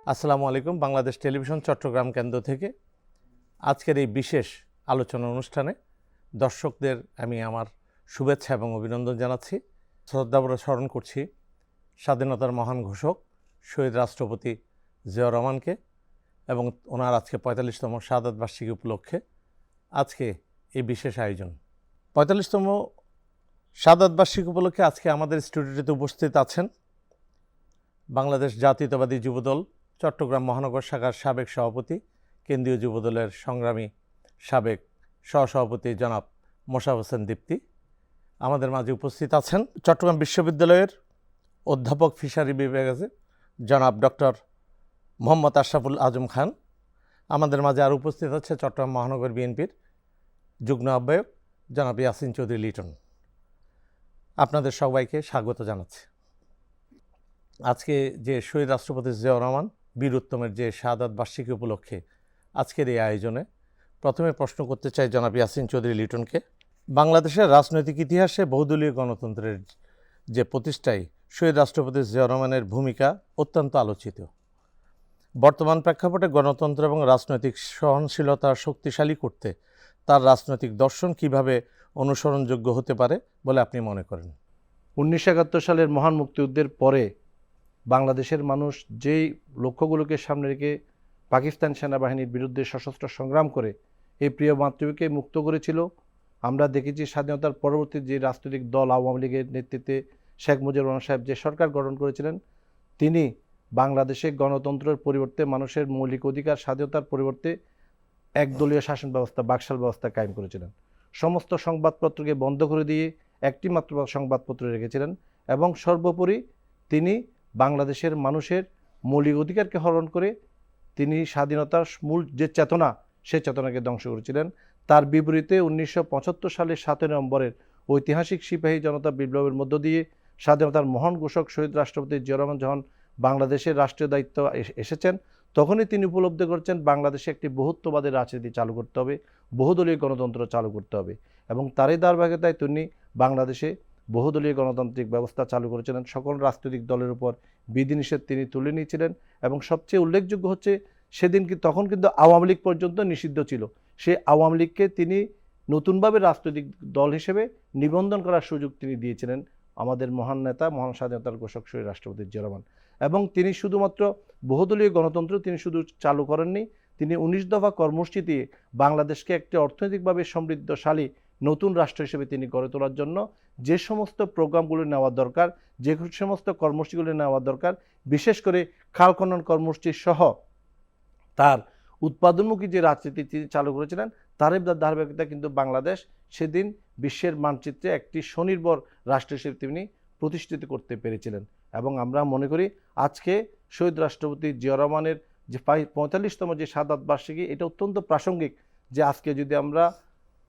আসসালামু আলাইকুম। বাংলাদেশ টেলিভিশন চট্টগ্রাম কেন্দ্র থেকে আজকের এই বিশেষ আলোচনা অনুষ্ঠানে দর্শকদের আমি আমার শুভেচ্ছা এবং অভিনন্দন জানাচ্ছি। শ্রদ্ধাভরে স্মরণ করছি স্বাধীনতার মহান ঘোষক শহীদ রাষ্ট্রপতি জিয়াউর রহমানকে এবং ওনার আজকে ৪৫তম শাহাদাত বার্ষিকী উপলক্ষে আজকে এই বিশেষ আয়োজন। ৪৫তম শাহাদাত বার্ষিকী উপলক্ষে আজকে আমাদের স্টুডিওতে উপস্থিত আছেন বাংলাদেশ জাতীয়তাবাদী যুবদল চট্টগ্রাম মহানগর শাখার সাবেক সভাপতি, কেন্দ্রীয় যুবদলের সংগ্রামী সাবেক সহসভাপতি জনাব মোশাররফ হোসেন দীপ্তি। আমাদের মাঝে উপস্থিত আছেন চট্টগ্রাম বিশ্ববিদ্যালয়ের অধ্যাপক ফিশারি বিভাগে জনাব ডক্টর মোহাম্মদ আশরাফুল আজম খান। আমাদের মাঝে আর উপস্থিত আছে চট্টগ্রাম মহানগর বিএনপির যুগ্ম আহ্বায়ক জনাব ইয়াসিন চৌধুরী লিটন। আপনাদের সবাইকে স্বাগত জানাচ্ছি। আজকে যে শহীদ রাষ্ট্রপতি জিয়াউর রহমান বীর উত্তমের যে শাহাদাত বার্ষিকী উপলক্ষে আজকের এই আয়োজনে প্রথমে প্রশ্ন করতে চাই জনাব ইয়াসিন চৌধুরী লিটনকে। বাংলাদেশের রাজনৈতিক ইতিহাসে বহুদলীয় গণতন্ত্রের যে প্রতিষ্ঠায় শহীদ রাষ্ট্রপতি জিয়াউর রহমানের ভূমিকা অত্যন্ত আলোচিত। বর্তমান প্রেক্ষাপটে গণতন্ত্র এবং রাজনৈতিক সহনশীলতা শক্তিশালী করতে তার রাজনৈতিক দর্শন কিভাবে অনুসরণযোগ্য হতে পারে বলে আপনি মনে করেন? 1971 সালের মহান মুক্তিযুদ্ধের পরে বাংলাদেশের মানুষ যেই লক্ষ্যগুলোকে সামনে রেখে পাকিস্তান সেনাবাহিনীর বিরুদ্ধে সশস্ত্র সংগ্রাম করে এই প্রিয় মাতৃভূমিকে মুক্ত করেছিল। আমরা দেখেছি স্বাধীনতার পরবর্তী যে রাজনৈতিক দল আওয়ামী লীগের নেতৃত্বে শেখ মুজিবুর রহমান সাহেব যে সরকার গঠন করেছিলেন, তিনি বাংলাদেশে গণতন্ত্রের পরিবর্তে মানুষের মৌলিক অধিকার স্বাধীনতার পরিবর্তে একদলীয় শাসন ব্যবস্থা, বাকশাল ব্যবস্থা কায়েম করেছিলেন। সমস্ত সংবাদপত্রকে বন্ধ করে দিয়ে একটি মাত্র সংবাদপত্র রেখেছিলেন এবং সর্বোপরি তিনি বাংলাদেশের মানুষের মৌলিক অধিকারকে হরণ করে তিনি স্বাধীনতার মূল যে চেতনা, সে চেতনাকে ধ্বংস করেছিলেন। তার বিপরীতে 1975 সালের 7 নভেম্বরের ঐতিহাসিক সিপাহী জনতা বিপ্লবের মধ্য দিয়ে স্বাধীনতার মহান ঘোষক শহীদ রাষ্ট্রপতি জিয়াউর রহমান যখন বাংলাদেশের রাষ্ট্রীয় দায়িত্ব এসেছেন, তখনই তিনি উপলব্ধি করছেন বাংলাদেশে একটি বহুত্ববাদের রাজনীতি চালু করতে হবে, বহুদলীয় গণতন্ত্র চালু করতে হবে এবং তারই ধারাবাহিকতায় তিনি বাংলাদেশে বহুদলীয় গণতান্ত্রিক ব্যবস্থা চালু করেছিলেন। সকল রাজনৈতিক দলের উপর বিধিনিষেধ তিনি তুলে নিয়েছিলেন এবং সবচেয়ে উল্লেখযোগ্য হচ্ছে সেদিন তখন কিন্তু আওয়ামী লীগ পর্যন্ত নিষিদ্ধ ছিল। সেই আওয়ামী লীগকে তিনি নতুনভাবে রাজনৈতিক দল হিসেবে নিবন্ধন করার সুযোগ তিনি দিয়েছিলেন আমাদের মহান নেতা, মহান স্বাধীনতার ঘোষক শহীদ রাষ্ট্রপতি জিয়াউর রহমান। এবং তিনি শুধুমাত্র বহুদলীয় গণতন্ত্র তিনি শুধু চালু করেননি, তিনি 19 দফা কর্মসূচি দিয়ে বাংলাদেশকে একটি অর্থনৈতিকভাবে সমৃদ্ধশালী নতুন রাষ্ট্র হিসেবে তিনি গড়ে তোলার জন্য যে সমস্ত প্রোগ্রামগুলো নেওয়া দরকার, যে সমস্ত কর্মসূচিগুলো নেওয়া দরকার, বিশেষ করে খাল খনন কর্মসূচি সহ তার উৎপাদনমুখী যে রাজনীতি তিনি চালু করেছিলেন, তারই ধারাবাহিকতা কিন্তু বাংলাদেশ সেদিন বিশ্বের মানচিত্রে একটি স্বনির্ভর রাষ্ট্র হিসেবে তিনি প্রতিষ্ঠিত করতে পেরেছিলেন। এবং আমরা মনে করি আজকে শহীদ রাষ্ট্রপতি জিয়াউর রহমানের যে 45তম যে শাহাদাত বার্ষিকী, এটা অত্যন্ত প্রাসঙ্গিক যে আজকে যদি আমরা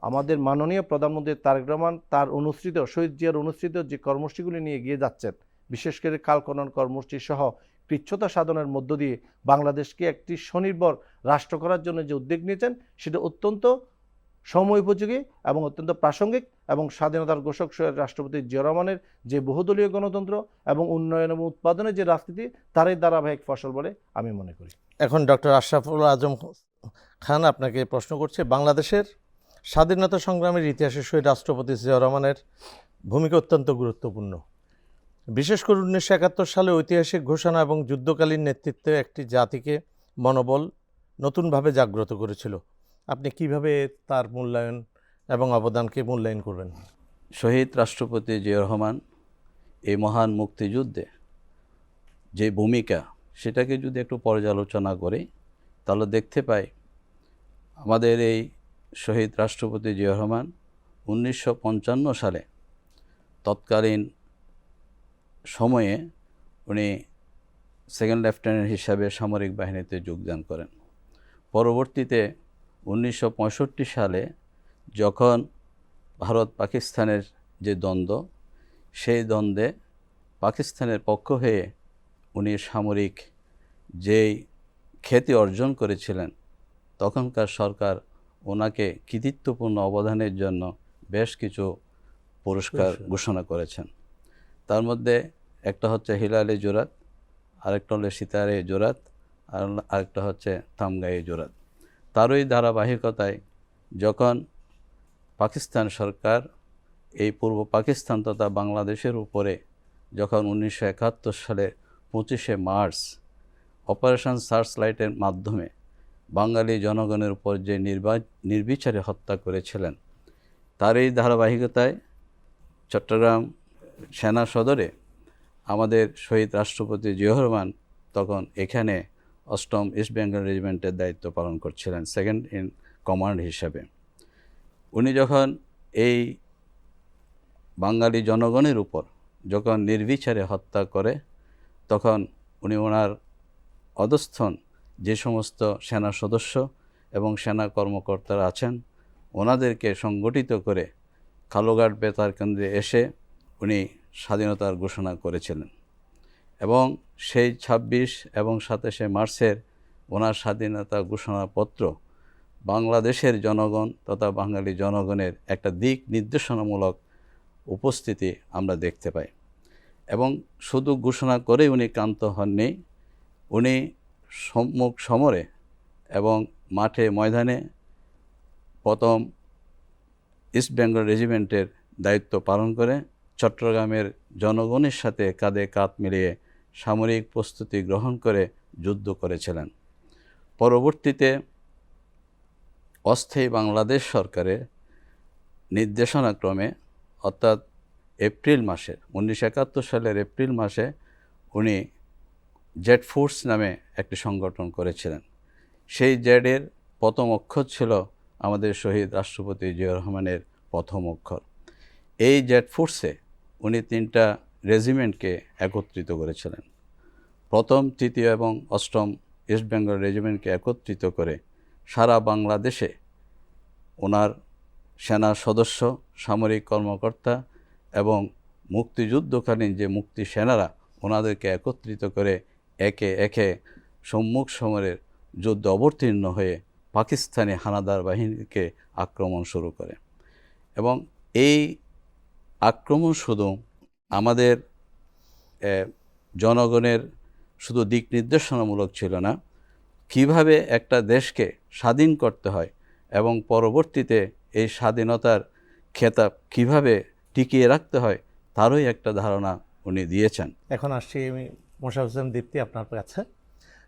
আমাদের মাননীয় প্রধানমন্ত্রী তারেক রহমান তার অনুসৃত শহীদ জিয়ার অনুসৃত যে কর্মসূচিগুলি নিয়ে এগিয়ে যাচ্ছেন, বিশেষ করে খাল খনন কর্মসূচি সহ কৃচ্ছতা সাধনের মধ্য দিয়ে বাংলাদেশকে একটি স্বনির্ভর রাষ্ট্র করার জন্য যে উদ্যোগ নিয়েছেন, সেটা অত্যন্ত সময়োপযোগী এবং অত্যন্ত প্রাসঙ্গিক এবং স্বাধীনতার ঘোষক শহীদ রাষ্ট্রপতি জিয়াউর রহমানের যে বহুদলীয় গণতন্ত্র এবং উন্নয়ন এবং উৎপাদনের যে রাজনীতি, তারই ধারাবাহিক ফসল বলে আমি মনে করি। এখন ডক্টর আশরাফুল আজম খান আপনাকে প্রশ্ন করছে, বাংলাদেশের স্বাধীনতা সংগ্রামের ইতিহাসে শহীদ রাষ্ট্রপতি জিয়াউর রহমানের ভূমিকা অত্যন্ত গুরুত্বপূর্ণ। বিশেষ করে 1971 সালে ঐতিহাসিক ঘোষণা এবং যুদ্ধকালীন নেতৃত্বে একটি জাতিকে মনোবল নতুনভাবে জাগ্রত করেছিল। আপনি কিভাবে তার মূল্যায়ন এবং অবদানকে মূল্যায়ন করবেন? শহীদ রাষ্ট্রপতি জিয়াউর রহমান এই মহান মুক্তিযুদ্ধে যে ভূমিকা, সেটাকে যদি একটু পর্যালোচনা করি তাহলে দেখতে পাই আমাদের এই শহীদ রাষ্ট্রপতি জিয়াউর রহমান 1955 সালে তৎকালীন সময়ে উনি সেকেন্ড লেফটেন্যান্ট হিসাবে সামরিক বাহিনীতে যোগদান করেন। পরবর্তীতে 1965 সালে যখন ভারত পাকিস্তানের যে দ্বন্দ্ব, সেই দ্বন্দ্বে পাকিস্তানের পক্ষ হয়ে উনি সামরিক যেই খ্যাতি অর্জন করেছিলেন, তখনকার সরকার ওনাকে কৃতিত্বপূর্ণ অবদানের জন্য বেশ কিছু পুরস্কার ঘোষণা করেছেন। তার মধ্যে একটা হচ্ছে হিলালে জোরাত, আরেকটা হলো সিতারে জোরাত, আর আরেকটা হচ্ছে তামগায়ে জোরাত। তারই ধারাবাহিকতায় যখন পাকিস্তান সরকার এই পূর্ব পাকিস্তান তথা বাংলাদেশের উপরে যখন 1971 সালের 25শে মার্চ অপারেশন সার্চ লাইটের মাধ্যমে বাঙালি জনগণের উপর যে নির্বিচারে হত্যা করেছিলেন, তার এই ধারাবাহিকতায় চট্টগ্রাম সেনা সদরে আমাদের শহীদ রাষ্ট্রপতি জিয়াউর রহমান তখন এখানে 8ম ইস্ট বেঙ্গল রেজিমেন্টের দায়িত্ব পালন করছিলেন, সেকেন্ড ইন কমান্ড হিসাবে। উনি যখন এই বাঙালি জনগণের উপর যখন নির্বিচারে হত্যা করে, তখন উনি ওনার অধস্থন যে সমস্ত সেনা সদস্য এবং সেনা কর্মকর্তারা আছেন, ওনাদেরকে সংগঠিত করে কালুঘাট বেতার কেন্দ্রে এসে উনি স্বাধীনতার ঘোষণা করেছিলেন। এবং সেই 26 এবং 27শে মার্চের ওনার স্বাধীনতা ঘোষণাপত্র বাংলাদেশের জনগণ তথা বাঙালি জনগণের একটা দিক নির্দেশনামূলক উপস্থিতি আমরা দেখতে পাই। এবং শুধু ঘোষণা করেই উনি ক্ষান্ত হননি, উনি সম্মুখ সমরে এবং মাঠে ময়দানে প্রথম ইস্ট বেঙ্গল রেজিমেন্টের দায়িত্ব পালন করে চট্টগ্রামের জনগণের সাথে কাঁধে কাঁধ মিলিয়ে সামরিক প্রস্তুতি গ্রহণ করে যুদ্ধ করেছিলেন। পরবর্তীতে অস্থায়ী বাংলাদেশ সরকারের নির্দেশনাক্রমে অর্থাৎ এপ্রিল মাসে 1971 সালের এপ্রিল মাসে উনি জেড ফোর্স নামে একটি সংগঠন করেছিলেন। সেই জেডের প্রথম অক্ষর ছিল আমাদের শহীদ রাষ্ট্রপতি জিয়াউর রহমানের প্রথম অক্ষর। এই জেড ফোর্সে উনি 3টা রেজিমেন্টকে একত্রিত করেছিলেন। প্রথম, তৃতীয় এবং 8ম ইস্ট বেঙ্গল রেজিমেন্টকে একত্রিত করে সারা বাংলাদেশে ওনার সেনা সদস্য, সামরিক কর্মকর্তা এবং মুক্তিযুদ্ধকালীন যে মুক্তি সেনারা, ওনাদেরকে একত্রিত করে একে একে সম্মুখ সমরের যুদ্ধ অবতীর্ণ হয়ে পাকিস্তানি হানাদার বাহিনীকে আক্রমণ শুরু করে। এবং এই আক্রমণ শুধু আমাদের জনগণের শুধু দিক নির্দেশনামূলক ছিল না, কিভাবে একটা দেশকে স্বাধীন করতে হয় এবং পরবর্তীতে এই স্বাধীনতার খেতাব কিভাবে টিকিয়ে রাখতে হয় তারই একটা ধারণা উনি দিয়েছেন। এখন আসছি আমি মোশাররফ হোসেন দীপ্তি আপনার কাছে,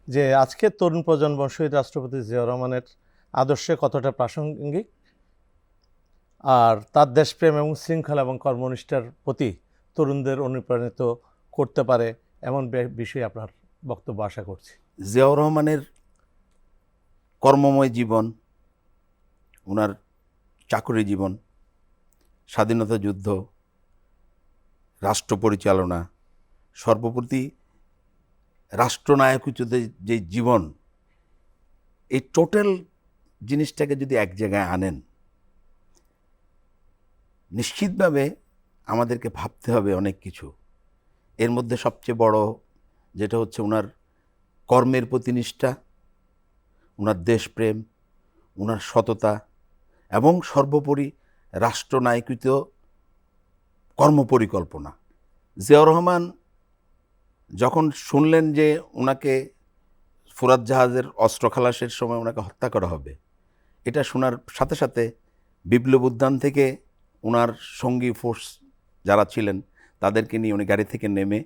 যে আজকের তরুণ প্রজন্ম শহীদ রাষ্ট্রপতি জিয়াউর রহমানের আদর্শে কতটা প্রাসঙ্গিক, আর তার দেশপ্রেম এবং শৃঙ্খলা এবং কর্মনিষ্ঠার প্রতি তরুণদের অনুপ্রাণিত করতে পারে এমন বিষয়ে আপনার বক্তব্য আশা করছি। জিয়াউর রহমানের কর্মময় জীবন, ওনার চাকরি জীবন, স্বাধীনতা যুদ্ধ, রাষ্ট্র পরিচালনা, সর্বোপরি রাষ্ট্রনায়কোচিত যে জীবন, এই টোটাল জিনিসটাকে যদি এক জায়গায় আনেন, নিশ্চিতভাবে আমাদেরকে ভাবতে হবে অনেক কিছু। এর মধ্যে সবচেয়ে বড় যেটা হচ্ছে ওনার কর্মের প্রতি নিষ্ঠা, ওনার দেশপ্রেম, ওনার সততা এবং সর্বোপরি রাষ্ট্রনায়কোচিত কর্মপরিকল্পনা। জিয়াউর রহমান যখন শুনলেন যে ওনাকে ফুরাত জাহাজের অস্ত্র খালাসের সময় ওনাকে হত্যা করা হবে, এটা শোনার সাথে সাথে বিপ্লব উদ্যান থেকে ওনার সঙ্গী ফোর্স যারা ছিলেন তাদেরকে নিয়ে উনি গাড়ি থেকে নেমে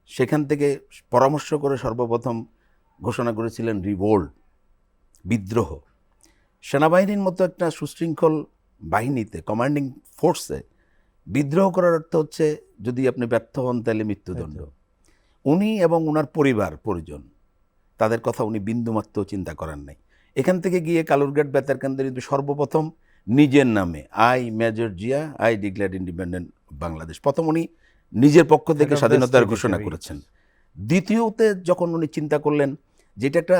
সেখান থেকে পরামর্শ করে সর্বপ্রথম ঘোষণা করেছিলেন রিভোল্ট, বিদ্রোহ। সেনাবাহিনীর মতো একটা সুশৃঙ্খল বাহিনীতে, কমান্ডিং ফোর্সে বিদ্রোহ করার অর্থ হচ্ছে যদি আপনি ব্যর্থ হন তাহলে মৃত্যুদণ্ড। উনি এবং ওনার পরিজন তাদের কথা উনি বিন্দুমাত্র চিন্তা করেন নাই। এখান থেকে গিয়ে কালুরঘাট বেতার কেন্দ্রে কিন্তু সর্বপ্রথম নিজের নামে I major Zia I declared independent Bangladesh, প্রথম উনি নিজের পক্ষ থেকে স্বাধীনতার ঘোষণা করেছেন। দ্বিতীয়তে যখন উনি চিন্তা করলেন যে এটা একটা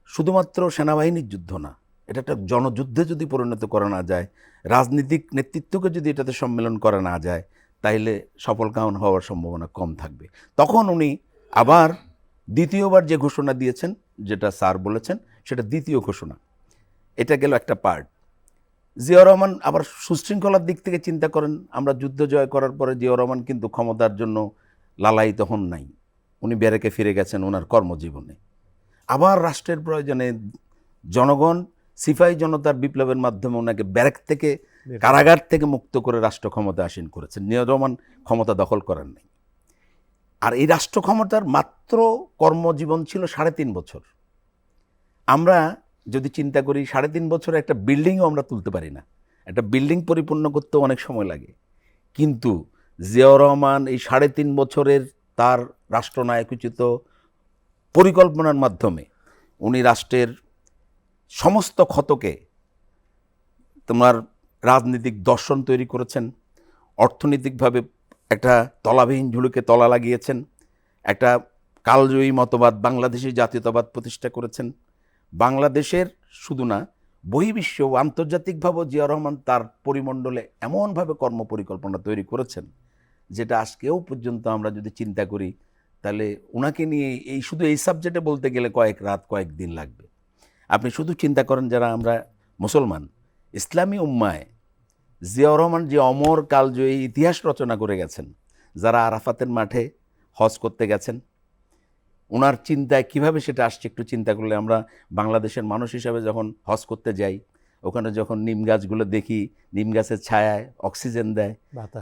শুধুমাত্র সেনাবাহিনীর যুদ্ধ না, এটা একটা জনযুদ্ধে যদি পরিণত করা না যায়, রাজনৈতিক নেতৃত্বকে যদি এটাতে সম্মেলন করা না যায়, তাইলে সফল কাম হওয়ার সম্ভাবনা কম থাকবে। তখন উনি আবার দ্বিতীয়বার যে ঘোষণা দিয়েছেন, যেটা স্যার বলেছেন, সেটা দ্বিতীয় ঘোষণা। এটা গেল একটা পার্ট। জিয়াউর রহমান আবার সুশৃঙ্খলার দিক থেকে চিন্তা করেন, আমরা যুদ্ধ জয় করার পরে জিয়াউর রহমান কিন্তু ক্ষমতার জন্য লালায়িত হন নাই, উনি ব্যারেকে ফিরে গেছেন ওনার কর্মজীবনে। আবার রাষ্ট্রের প্রয়োজনে জনগণ সিপাহী জনতার বিপ্লবের মাধ্যমে ওনাকে ব্যারেক থেকে, কারাগার থেকে মুক্ত করে রাষ্ট্র ক্ষমতা আসীন করেছেন। জিয়াউর রহমান ক্ষমতা দখল করেন নাই। আর এই রাষ্ট্র ক্ষমতার মাত্র কর্মজীবন ছিল 3.5 বছর। আমরা যদি চিন্তা করি 3.5 বছরে একটা বিল্ডিংও আমরা তুলতে পারি না, একটা বিল্ডিং পরিপূর্ণ করতে অনেক সময় লাগে। কিন্তু জিয়াউর রহমান এই 3.5 বছরের তার রাষ্ট্রনায়কোচিত পরিকল্পনার মাধ্যমে উনি রাষ্ট্রের সমস্ত ক্ষতকে তোমার রাজনৈতিক দর্শন তৈরি করেছেন, অর্থনৈতিকভাবে একটা তলাবিহীন ঝুলুকে তলা লাগিয়েছেন, একটা কালজয়ী মতবাদ বাংলাদেশি জাতীয়তাবাদ প্রতিষ্ঠা করেছেন। বাংলাদেশের শুধু না, বহির্বিশ্ব ও আন্তর্জাতিকভাবেও জিয়াউর রহমান তার পরিমণ্ডলে এমনভাবে কর্মপরিকল্পনা তৈরি করেছেন, যেটা আজকেও পর্যন্ত আমরা যদি চিন্তা করি তাহলে ওনাকে নিয়ে এই শুধু এই সাবজেক্টে বলতে গেলে কয়েক রাত কয়েক দিন লাগবে। আপনি শুধু চিন্তা করেন, যারা আমরা মুসলমান, ইসলামী উম্মায় জিয়াউর রহমান যে অমর কালজয়ী ইতিহাস রচনা করে গেছেন, যারা আরাফাতের মাঠে হজ করতে গেছেন, ওনার চিন্তায় কিভাবে সেটা আসছে একটু চিন্তা করলে, আমরা বাংলাদেশের মানুষ হিসাবে যখন হজ করতে যাই, ওখানে যখন নিম গাছগুলো দেখি, নিম গাছের ছায়ায় অক্সিজেন দেয়,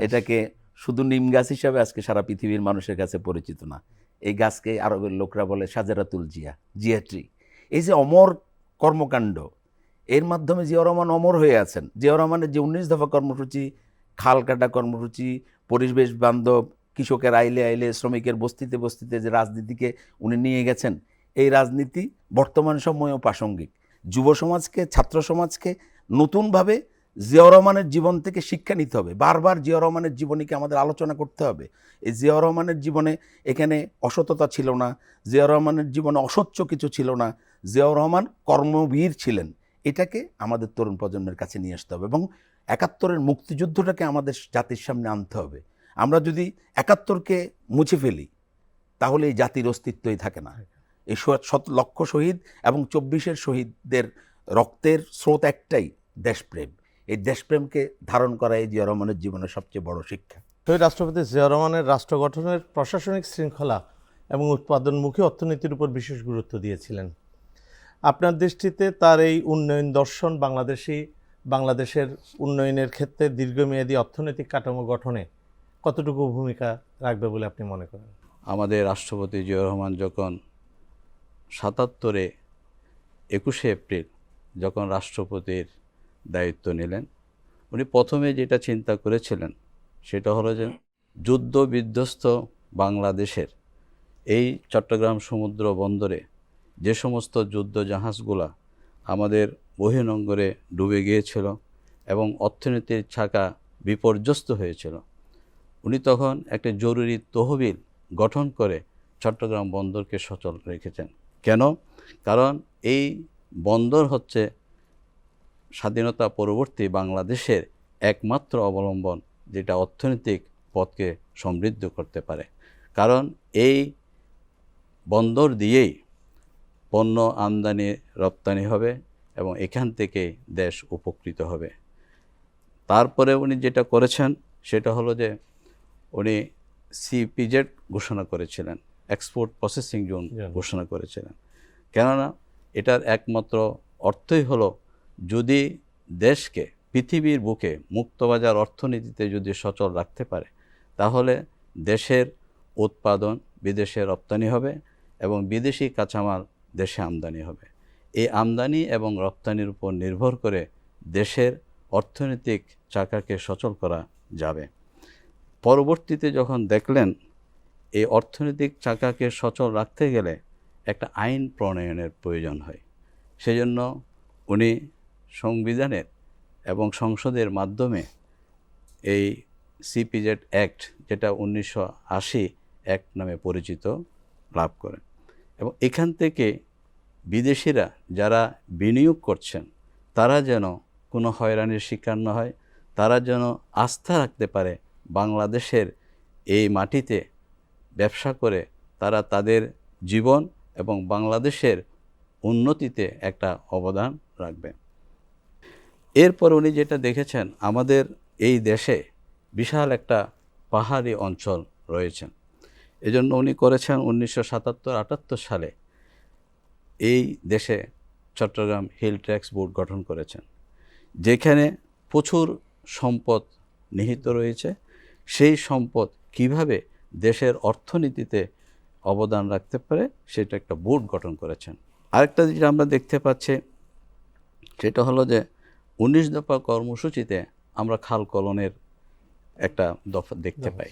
এটাকে শুধু নিম গাছ হিসাবে আজকে সারা পৃথিবীর মানুষের কাছে পরিচিত না, এই গাছকে আরবের লোকরা বলে সাজারাতুল জিয়া, জিয়া ট্রি। এই যে অমর কর্মকাণ্ড, এর মাধ্যমে জিয়াউর রহমান অমর হয়ে আছেন। জিয়াউর রহমানের যে 19 দফা কর্মসূচি, খাল কাটা কর্মসূচি, পরিবেশ বান্ধব, কৃষকের আইলে আইলে, শ্রমিকের বস্তিতে বস্তিতে যে রাজনীতিকে উনি নিয়ে গেছেন, এই রাজনীতি বর্তমান সময়েও প্রাসঙ্গিক। যুব সমাজকে, ছাত্র সমাজকে নতুনভাবে জিয়াউর রহমানের জীবন থেকে শিক্ষা নিতে হবে। বারবার জিয়াউর রহমানের জীবনীকে আমাদের আলোচনা করতে হবে। এই জিয়াউর রহমানের জীবনে এখানে অসততা ছিল না, জিয়াউর রহমানের জীবনে অসচ্ছ কিছু ছিল না, জিয়াউর রহমান কর্মবীর ছিলেন। এটাকে আমাদের তরুণ প্রজন্মের কাছে নিয়ে আসতে হবে এবং 71-এর মুক্তিযুদ্ধটাকে আমাদের জাতির সামনে আনতে হবে। আমরা যদি 71-কে মুছে ফেলি তাহলে এই জাতির অস্তিত্বই থাকে না। এই 7 লক্ষ শহীদ এবং 24-এর শহীদদের রক্তের স্রোত একটাই, দেশপ্রেম। এই দেশপ্রেমকে ধারণ করা এই জিয়াউর রহমানের জীবনের সবচেয়ে বড় শিক্ষা। শহীদ রাষ্ট্রপতি জিয়াউর রহমানের রাষ্ট্র গঠনের প্রশাসনিক শৃঙ্খলা এবং উৎপাদনমুখী অর্থনীতির উপর বিশেষ গুরুত্ব দিয়েছিলেন। আপনার দৃষ্টিতে তার এই উন্নয়ন দর্শন বাংলাদেশের উন্নয়নের ক্ষেত্রে দীর্ঘমেয়াদী অর্থনৈতিক কাঠামো গঠনে কতটুকু ভূমিকা রাখবে বলে আপনি মনে করেন? আমাদের রাষ্ট্রপতি জিয়াউর রহমান যখন 77-এ 21শে এপ্রিল যখন রাষ্ট্রপতির দায়িত্ব নিলেন, উনি প্রথমে যেটা চিন্তা করেছিলেন সেটা হলো যে যুদ্ধ বিধ্বস্ত বাংলাদেশের এই চট্টগ্রাম সমুদ্র বন্দরে যে সমস্ত যুদ্ধ জাহাজগুলা আমাদের বহির্নোঙরে ডুবে গিয়েছিল এবং অর্থনীতির চাকা বিপর্যস্ত হয়েছিল, উনি তখন একটা জরুরি তহবিল গঠন করে চট্টগ্রাম বন্দরকে সচল রেখেছেন। কেন? কারণ এই বন্দর হচ্ছে স্বাধীনতা পরবর্তী বাংলাদেশের একমাত্র অবলম্বন যেটা অর্থনৈতিক পথকে সমৃদ্ধ করতে পারে। কারণ এই বন্দর দিয়েই পণ্য আমদানি রপ্তানি হবে এবং এখান থেকে দেশ উপকৃত হবে। তারপরে উনি যেটা করেছেন সেটা হলো যে উনি সিপিজেড ঘোষণা করেছিলেন, এক্সপোর্ট প্রসেসিং জোন ঘোষণা করেছিলেন। কেননা এটার একমাত্র অর্থই হলো যদি দেশকে পৃথিবীর বুকে মুক্তবাজার অর্থনীতিতে যদি সচল রাখতে পারে তাহলে দেশের উৎপাদন বিদেশে রপ্তানি হবে এবং বিদেশি কাঁচামাল দেশে আমদানি হবে। এই আমদানি এবং রপ্তানির উপর নির্ভর করে দেশের অর্থনৈতিক চাকাকে সচল করা যাবে। পরবর্তীতে যখন দেখলেন এই অর্থনৈতিক চাকাকে সচল রাখতে গেলে একটা আইন প্রণয়নের প্রয়োজন হয়, সেজন্য উনি সংবিধানের এবং সংসদের মাধ্যমে এই সিপিজেড অ্যাক্ট, যেটা 1980 অ্যাক্ট নামে পরিচিত, লাভ করেন এবং এখান থেকে বিদেশিরা যারা বিনিয়োগ করছেন তারা যেন কোনো হয়রানির শিকার না হয়, তারা যেন আস্থা রাখতে পারে বাংলাদেশের এই মাটিতে ব্যবসা করে তারা তাদের জীবন এবং বাংলাদেশের উন্নতিতে একটা অবদান রাখবে। এরপর উনি যেটা দেখেছেন, আমাদের এই দেশে বিশাল একটা পাহাড়ি অঞ্চল রয়েছে। এজন্য উনি করেছেন 1977-78 সালে এই দেশে চট্টগ্রাম হিল ট্র্যাক্স বোর্ড গঠন করেছেন, যেখানে প্রচুর সম্পদ নিহিত রয়েছে। সেই সম্পদ কিভাবে দেশের অর্থনীতিতে অবদান রাখতে পারে সেটা একটা বোর্ড গঠন করেছেন। আরেকটা যেটা আমরা দেখতে পাচ্ছি সেটা হলো যে 19 দফা কর্মসূচিতে আমরা খাল খননের একটা দফা দেখতে পাই,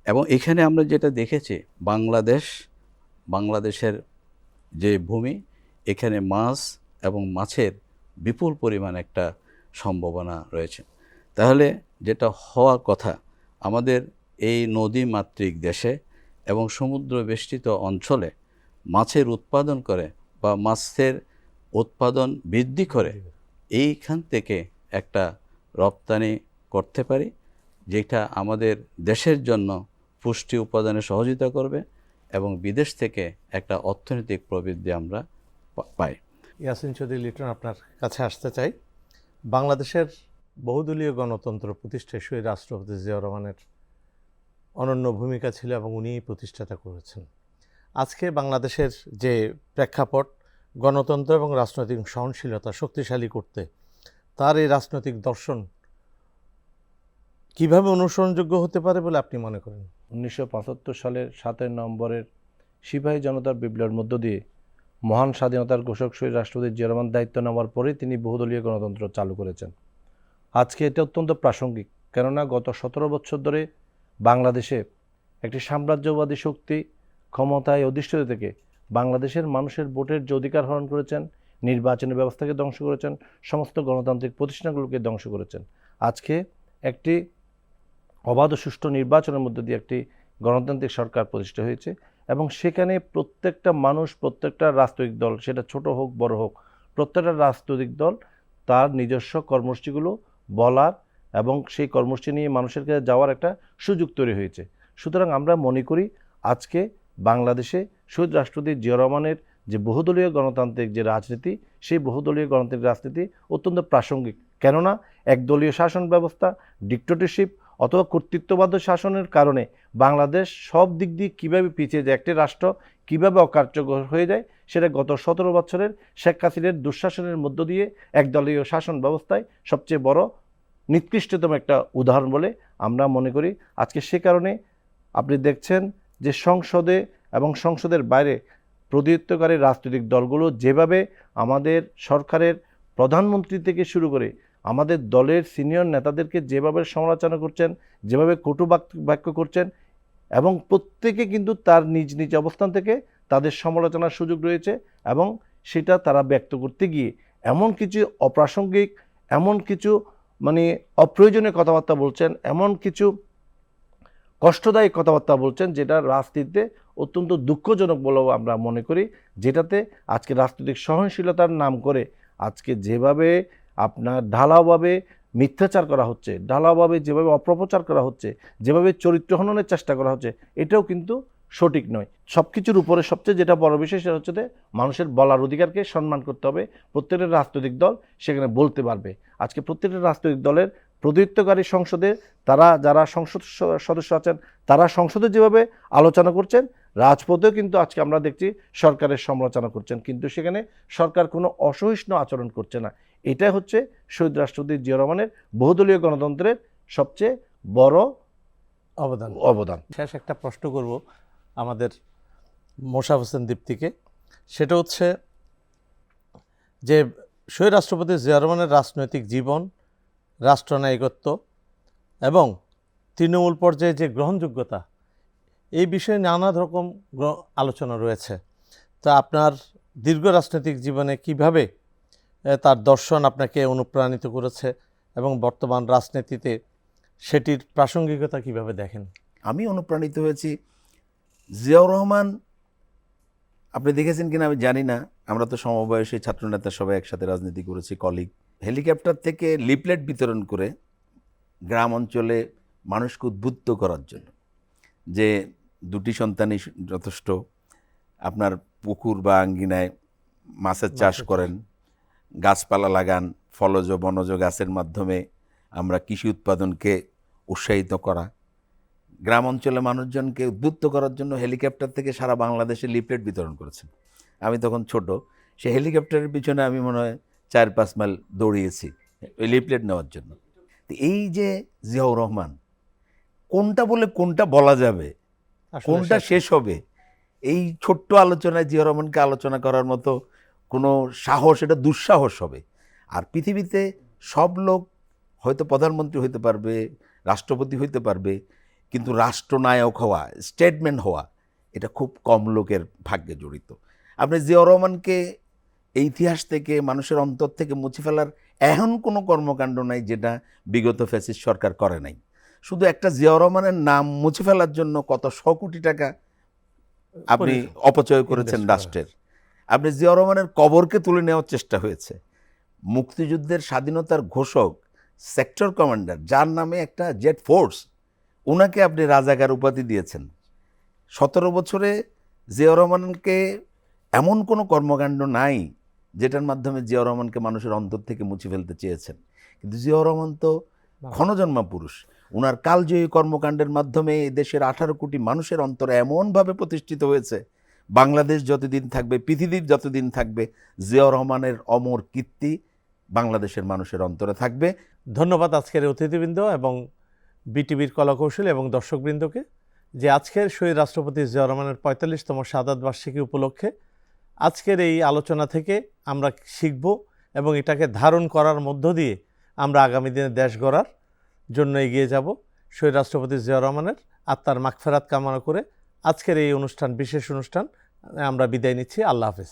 এবং এখানে আমরা যেটা দেখেছি বাংলাদেশের যে ভূমি, এখানে মাছ এবং মাছের বিপুল পরিমাণ একটা সম্ভাবনা রয়েছে। তাহলে যেটা হওয়ার কথা, আমাদের এই নদী মাতৃক দেশে এবং সমুদ্র বেষ্টিত অঞ্চলে মাছের উৎপাদন করে বা মাছের উৎপাদন বৃদ্ধি করে এইখান থেকে একটা রপ্তানি করতে পারি, যেটা আমাদের দেশের জন্য পুষ্টি উপাদানে সহযোগিতা করবে এবং বিদেশ থেকে একটা অর্থনৈতিক প্রবৃদ্ধি আমরা পাই। ইয়াসিন চৌধুরী লিটন, আপনার কাছে আসতে চাই। বাংলাদেশের বহুদলীয় গণতন্ত্র প্রতিষ্ঠায় শহীদ রাষ্ট্রপতি জিয়াউর রহমানের অনন্য ভূমিকা ছিল এবং উনিই প্রতিষ্ঠাতা করেছেন। আজকে বাংলাদেশের যে প্রেক্ষাপট, গণতন্ত্র এবং রাজনৈতিক সহনশীলতা শক্তিশালী করতে তার এই রাজনৈতিক দর্শন কিভাবে অনুসরণযোগ্য হতে পারে বলে আপনি মনে করেন? 1975 সালের 7 নভেম্বরের সিপাহী জনতার বিপ্লবের মধ্য দিয়ে মহান স্বাধীনতার ঘোষক শহীদ রাষ্ট্রপতি জিয়াউর রহমান দায়িত্ব নেওয়ার পরেই তিনি বহুদলীয় গণতন্ত্র চালু করেছেন। আজকে এটা অত্যন্ত প্রাসঙ্গিক, কেননা গত 17 বছর ধরে বাংলাদেশে একটি সাম্রাজ্যবাদী শক্তি ক্ষমতায় অধিষ্ঠিত থেকে বাংলাদেশের মানুষের ভোটের যে অধিকার হরণ করেছেন, নির্বাচনের ব্যবস্থাকে ধ্বংস করেছেন, সমস্ত গণতান্ত্রিক প্রতিষ্ঠানগুলোকে ধ্বংস করেছেন। আজকে একটি অবাধ ও সুষ্ঠু নির্বাচনের মধ্যে দিয়ে একটি গণতান্ত্রিক সরকার প্রতিষ্ঠা হয়েছে এবং সেখানে প্রত্যেকটা মানুষ, প্রত্যেকটা রাজনৈতিক দল, সেটা ছোট হোক বড় হোক, প্রত্যেকটা রাজনৈতিক দল তার নিজস্ব কর্মসূচিগুলো বলার এবং সেই কর্মসূচি নিয়ে মানুষের কাছে যাওয়ার একটা সুযোগ তৈরি হয়েছে। সুতরাং আমরা মনে করি আজকে বাংলাদেশে শহীদ রাষ্ট্রপতি জিয়াউর রহমানের যে বহুদলীয় গণতান্ত্রিক যে রাজনীতি, সেই বহুদলীয় গণতান্ত্রিক রাজনীতি অত্যন্ত প্রাসঙ্গিক। কেননা একদলীয় শাসন ব্যবস্থা, ডিক্টেটরশিপ অথবা কর্তৃত্ববাদ শাসনের কারণে বাংলাদেশ সব দিক দিয়ে কীভাবে পিছিয়ে যায়, একটি রাষ্ট্র কীভাবে অকার্যকর হয়ে যায়, সেটা গত 17 বছরের শেখ হাসিনার দুঃশাসনের মধ্য দিয়ে একদলীয় শাসন ব্যবস্থায় সবচেয়ে বড় নিকৃষ্টতম একটা উদাহরণ বলে আমরা মনে করি। আজকে সে কারণে আপনি দেখছেন যে সংসদে এবং সংসদের বাইরে প্রতিনিধিত্বকারী রাজনৈতিক দলগুলো যেভাবে আমাদের সরকারের প্রধানমন্ত্রী থেকে শুরু করে আমাদের দলের সিনিয়র নেতাদেরকে যেভাবে সমালোচনা করছেন, যেভাবে কটু বাক্য করছেন, এবং প্রত্যেকে কিন্তু তার নিজ নিজ অবস্থান থেকে তাদের সমালোচনার সুযোগ রয়েছে এবং সেটা তারা ব্যক্ত করতে গিয়ে এমন কিছু অপ্রাসঙ্গিক, এমন কিছু অপ্রয়োজনীয় কথাবার্তা বলছেন, এমন কিছু কষ্টদায়ী কথাবার্তা বলছেন, যেটা রাজনীতিতে অত্যন্ত দুঃখজনক বলেও আমরা মনে করি। যেটাতে আজকে রাজনৈতিক সহনশীলতার নাম করে আজকে যেভাবে আপনার ঢালাওভাবে মিথ্যাচার করা হচ্ছে, ঢালাওভাবে যেভাবে অপপ্রচার করা হচ্ছে, যেভাবে চরিত্র হননের চেষ্টা করা হচ্ছে, এটাও কিন্তু সঠিক নয়। সব কিছুর উপরে সবচেয়ে যেটা বড় বিষয় সেটা হচ্ছে মানুষের বলার অধিকারকে সম্মান করতে হবে। প্রত্যেকটা রাজনৈতিক দল সেখানে বলতে পারবে। আজকে প্রত্যেকটা রাজনৈতিক দলের প্রতিনিধিত্বকারী সংসদে তারা যারা সংসদ সদস্য আছেন, তারা সংসদে যেভাবে আলোচনা করছেন, রাজপথেও কিন্তু আজকে আমরা দেখছি সরকারের সমালোচনা করছেন, কিন্তু সেখানে সরকার কোনো অসহিষ্ণু আচরণ করছে না। এটাই হচ্ছে শহীদ রাষ্ট্রপতি জিয়াউর রহমানের বহুদলীয় গণতন্ত্রের সবচেয়ে বড় অবদান। শেষ একটা প্রশ্ন করব আমাদের মোশাররফ হোসেন দীপ্তিকে, সেটা হচ্ছে যে শহীদ রাষ্ট্রপতি জিয়াউর রহমানের রাজনৈতিক জীবন, রাষ্ট্রনায়কত্ব এবং তৃণমূল পর্যায়ে যে গ্রহণযোগ্যতা, এই বিষয়ে নানা রকম আলোচনা রয়েছে। তা আপনার দীর্ঘ রাজনৈতিক জীবনে কিভাবে তার দর্শন আপনাকে অনুপ্রাণিত করেছে এবং বর্তমান রাজনীতিতে সেটির প্রাসঙ্গিকতা কিভাবে দেখেন? আমি অনুপ্রাণিত হয়েছি জিয়াউর রহমান, আপনি দেখেছেন কিনা আমি জানি না, আমরা তো সমবয়সী ছাত্রনেতা সবাই একসাথে রাজনীতি করেছি, কলিগ। হেলিকপ্টার থেকে লিফলেট বিতরণ করে গ্রাম অঞ্চলে মানুষকে উদ্বুদ্ধ করার জন্য, যে দুটি সন্তানই যথেষ্ট, আপনার পুকুর বা আঙ্গিনায় মাছের চাষ করেন, গাছপালা লাগান, ফলজ বনজ গাছের মাধ্যমে আমরা কৃষি উৎপাদনকে উৎসাহিত করা, গ্রাম অঞ্চলে মানুষজনকে উদ্বুদ্ধ করার জন্য হেলিকপ্টার থেকে সারা বাংলাদেশে লিফলেট বিতরণ করেছেন। আমি তখন ছোট, সে হেলিকপ্টারের পিছনে আমি মনে হয় 4-5 মাইল দৌড়িয়েছি ওই লিফলেট নেওয়ার জন্য। তো এই যে জিয়াউর রহমান, কোনটা বলে কোনটা বলা যাবে, কোনটা শেষ হবে, এই ছোট্ট আলোচনায় জিয়াউর রহমানকে আলোচনা করার মতো কোনো সাহস, এটা দুঃসাহস হবে। আর পৃথিবীতে সব লোক হয়তো প্রধানমন্ত্রী হইতে পারবে, রাষ্ট্রপতি হইতে পারবে, কিন্তু রাষ্ট্রনায়ক হওয়া, স্টেটমেন্ট হওয়া, এটা খুব কম লোকের ভাগ্যে জড়িত। আপনি জিয়াউর রহমানকে এই ইতিহাস থেকে, মানুষের অন্তর থেকে মুছে ফেলার এমন কোনো কর্মকাণ্ড নাই যেটা বিগত ফ্যাসিস্ট সরকার করে নাই। শুধু একটা জিয়াউর রহমানের নাম মুছে ফেলার জন্য কত 100 কোটি টাকা আপনি অপচয় করেছেন রাষ্ট্রের। আপনি জিয়াউর রহমানের কবরকে তুলে নেওয়ার চেষ্টা হয়েছে। মুক্তিযুদ্ধের স্বাধীনতার ঘোষক, সেক্টর কমান্ডার, যার নামে একটা জেট ফোর্স, ওনাকে আপনি রাজাকার উপাধি দিয়েছেন। 17 বছরে জিয়াউর রহমানকে এমন কোনো কর্মকাণ্ড নাই যেটার মাধ্যমে জিয়াউর রহমানকে মানুষের অন্তর থেকে মুছে ফেলতে চেয়েছেন। কিন্তু জিয়াউর রহমান তো ক্ষণজন্মা পুরুষ। ওনার কালজয়ী কর্মকাণ্ডের মাধ্যমে এই দেশের 18 কোটি মানুষের অন্তরে এমনভাবে প্রতিষ্ঠিত হয়েছে, বাংলাদেশ যতদিন থাকবে, পৃথিবী যতদিন থাকবে, জিয়াউর রহমানের অমর কীর্তি বাংলাদেশের মানুষের অন্তরে থাকবে। ধন্যবাদ আজকের অতিথিবৃন্দ এবং বিটিভির কলাকৌশলী এবং দর্শকবৃন্দকে, যে আজকের শহীদ রাষ্ট্রপতি জিয়াউর রহমানের 45তম শাহাদাত বার্ষিকী উপলক্ষে আজকের এই আলোচনা থেকে আমরা শিখব এবং এটাকে ধারণ করার মধ্য দিয়ে আমরা আগামী দিনে দেশ গড়ার জন্য এগিয়ে যাব। শহীদ রাষ্ট্রপতি জিয়াউর রহমানের আত্মার মাগফিরাত কামনা করে আজকের এই অনুষ্ঠান, বিশেষ অনুষ্ঠান, আমরা বিদায় নিচ্ছি। আল্লাহ হাফেজ।